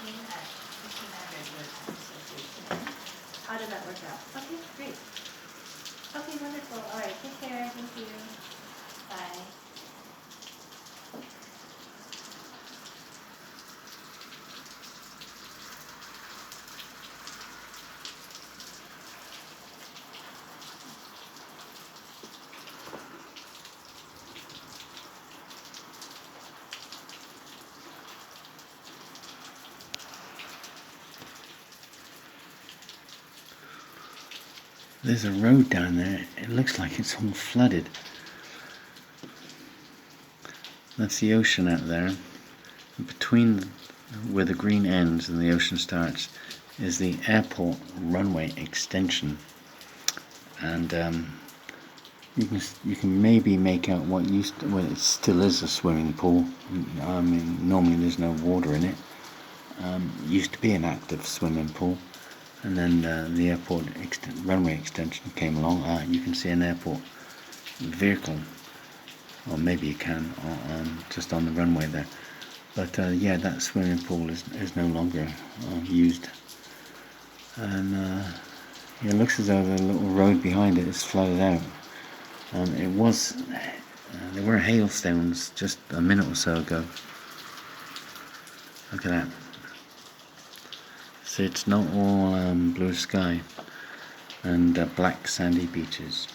at Christian Redwood Association. How did that work out? Okay, great. Okay, wonderful. All right, take care. Thank you. Bye. There's a road down there. It looks like it's all flooded. That's the ocean out there. Between where the green ends and the ocean starts is the airport runway extension. And you can maybe make out what it still is a swimming pool. I mean, normally there's no water in it. Used to be an active swimming pool, and then the airport runway extension came along. You can see an airport vehicle, or maybe you can, just on the runway there. But yeah, that swimming pool is no longer used, and it looks as though the little road behind it is flooded out. There were hailstones just a minute or so ago. Look at that. So it's not all blue sky and black sandy beaches.